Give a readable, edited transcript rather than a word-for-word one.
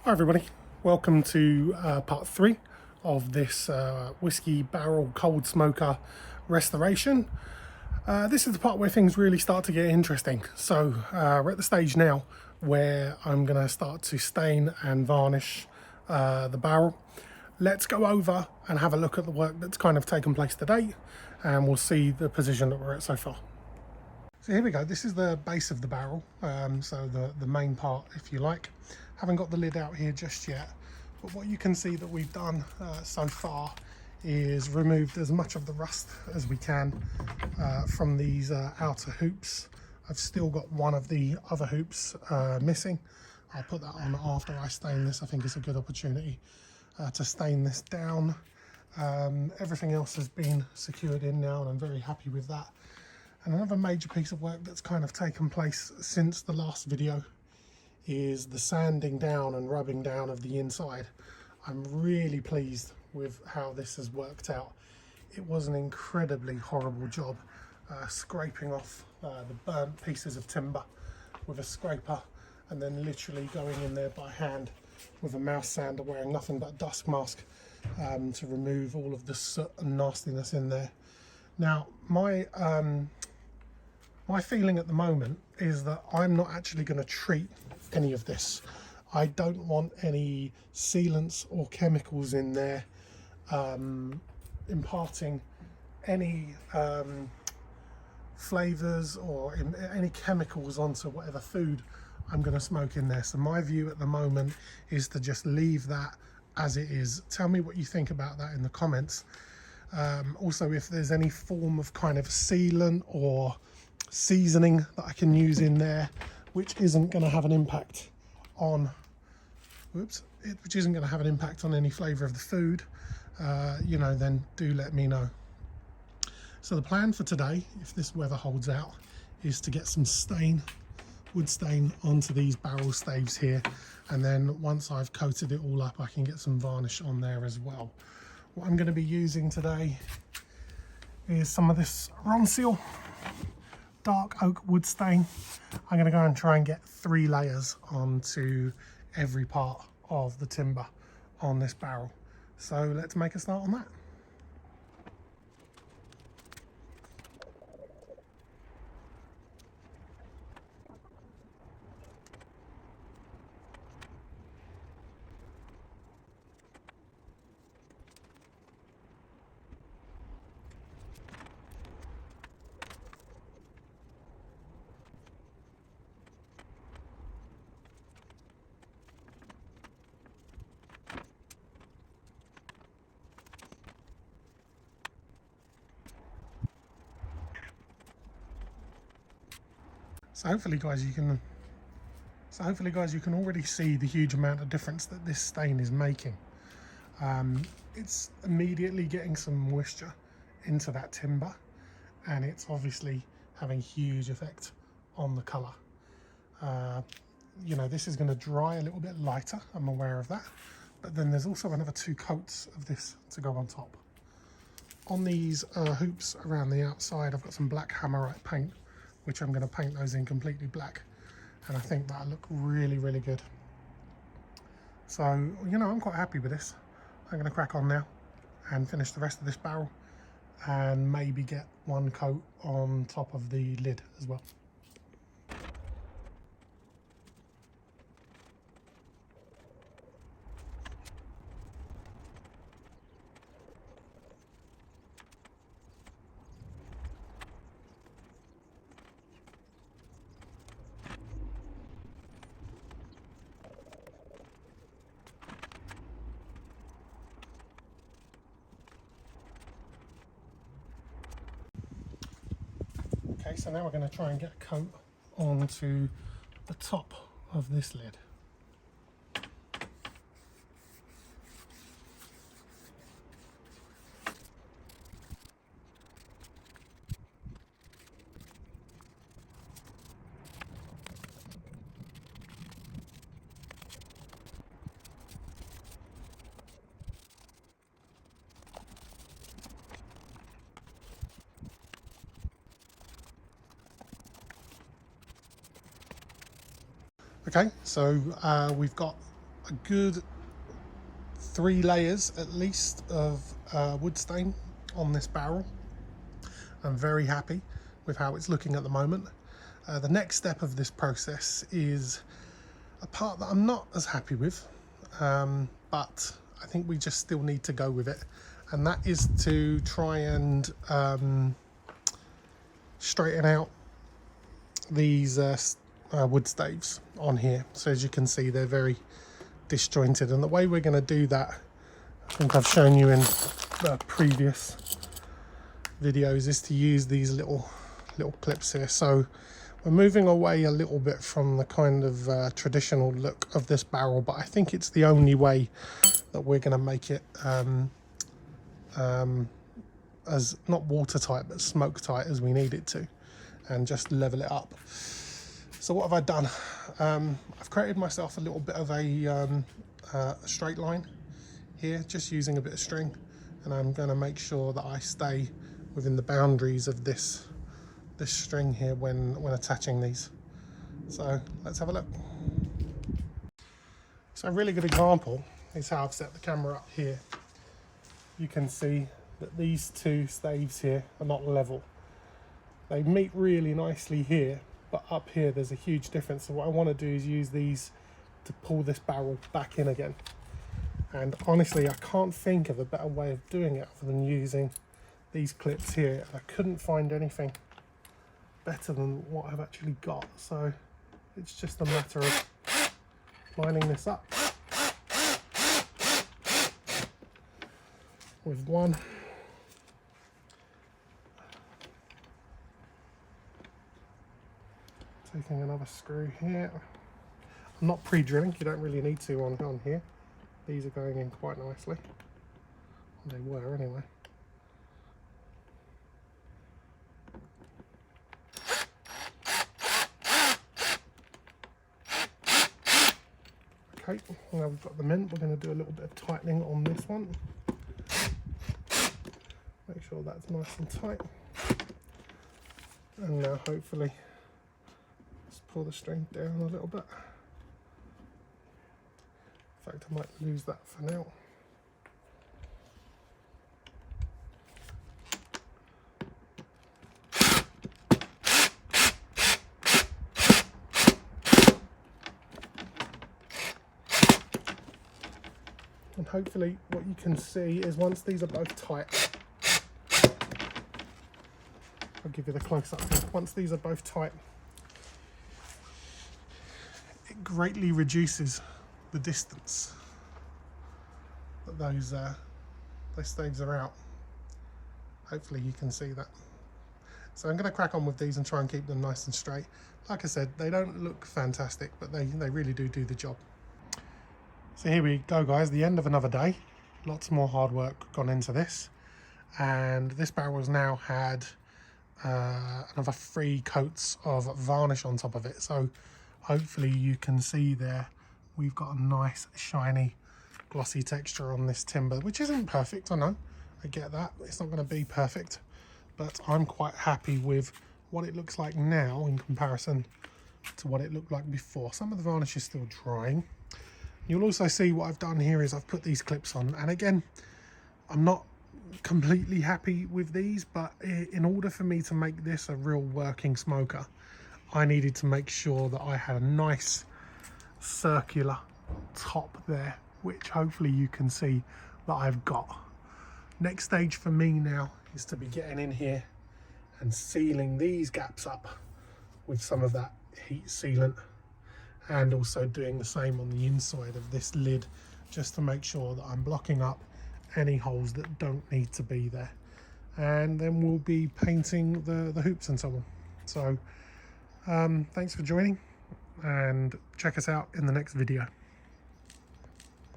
Hi everybody, welcome to part 3 of this whiskey barrel cold smoker restoration. This is the part where things really start to get interesting. So we're at the stage now where I'm going to start to stain and varnish the barrel. Let's go over and have a look at the work that's kind of taken place to date, and we'll see the position that we're at so far. So here we go, this is the base of the barrel, so the main part if you like. Haven't got the lid out here just yet, but what you can see that we've done so far is removed as much of the rust as we can from these outer hoops. I've still got one of the other hoops missing. I'll put that on after I stain this. I think it's a good opportunity to stain this down. Everything else has been secured in now and I'm very happy with that. And another major piece of work that's kind of taken place since the last video is the sanding down and rubbing down of the inside. I'm really pleased with how this has worked out. It was an incredibly horrible job scraping off the burnt pieces of timber with a scraper and then literally going in there by hand with a mouse sander, wearing nothing but a dust mask to remove all of the soot and nastiness in there. Now my feeling at the moment is that I'm not actually going to treat any of this. I don't want any sealants or chemicals in there imparting any flavours or any chemicals onto whatever food I'm going to smoke in there. So my view at the moment is to just leave that as it is. Tell me what you think about that in the comments. Also, if there's any form of kind of sealant or seasoning that I can use in there which isn't going to have an impact on which isn't going to have an impact on any flavor of the food, you know, then do let me know. So the plan for today, if this weather holds out, is to get some wood stain onto these barrel staves here, and then once I've coated it all up I can get some varnish on there as well. What I'm going to be using today is some of this Ronseal dark oak wood stain. I'm going to go and try and get 3 layers onto every part of the timber on this barrel. So let's make a start on that. So hopefully guys you can already see the huge amount of difference that this stain is making. It's immediately getting some moisture into that timber, and it's obviously having a huge effect on the colour. You know, this is going to dry a little bit lighter, I'm aware of that, but then there's also another 2 coats of this to go on top. On these hoops around the outside I've got some black hammerite paint, which I'm going to paint those in completely black, and I think that'll look really good. So, you know, I'm quite happy with this. I'm going to crack on now and finish the rest of this barrel and maybe get 1 coat on top of the lid as well. Okay, so now we're going to try and get a coat onto the top of this lid. Okay, so we've got a good 3 layers at least of wood stain on this barrel. I'm very happy with how it's looking at the moment. The next step of this process is a part that I'm not as happy with, but I think we just still need to go with it, and that is to try and straighten out these wood staves on here. So as you can see, they're very disjointed, and the way we're going to do that, I think I've shown you in previous videos, is to use these little clips here. So we're moving away a little bit from the kind of traditional look of this barrel, but I think it's the only way that we're going to make it as not watertight but smoke tight as we need it to, and just level it up. So what have I done? I've created myself a little bit of a straight line here, just using a bit of string, and I'm going to make sure that I stay within the boundaries of this string here when attaching these. So let's have a look. So a really good example is how I've set the camera up here. You can see that these two staves here are not level. They meet really nicely here, but up here there's a huge difference. So what I want to do is use these to pull this barrel back in again. And honestly, I can't think of a better way of doing it other than using these clips here. I couldn't find anything better than what I've actually got. So it's just a matter of lining this up with one. Taking another screw here. I'm not pre-drilling, you don't really need to on here. These are going in quite nicely. Well, they were anyway. Okay, now we've got them in, we're going to do a little bit of tightening on this one. Make sure that's nice and tight. And now hopefully just pull the string down a little bit. In fact, I might lose that for now. And hopefully what you can see is once these are both tight, I'll give you the close up here. Once these are both tight, it greatly reduces the distance that those staves are out. Hopefully you can see that. So I'm going to crack on with these and try and keep them nice and straight. Like I said, they don't look fantastic, but they really do the job. So here we go, guys, the end of another day. Lots more hard work gone into this, and this barrel has now had another 3 coats of varnish on top of it. So hopefully you can see there we've got a nice shiny glossy texture on this timber, which isn't perfect, I know, I get that, it's not going to be perfect, but I'm quite happy with what it looks like now in comparison to what it looked like before. Some of the varnish is still drying. You'll also see what I've done here is I've put these clips on, and again, I'm not completely happy with these, but in order for me to make this a real working smoker, I needed to make sure that I had a nice circular top there, which hopefully you can see that I've got. Next stage for me now is to be getting in here and sealing these gaps up with some of that heat sealant, and also doing the same on the inside of this lid, just to make sure that I'm blocking up any holes that don't need to be there. And then we'll be painting the hoops and so on. So thanks for joining, and check us out in the next video.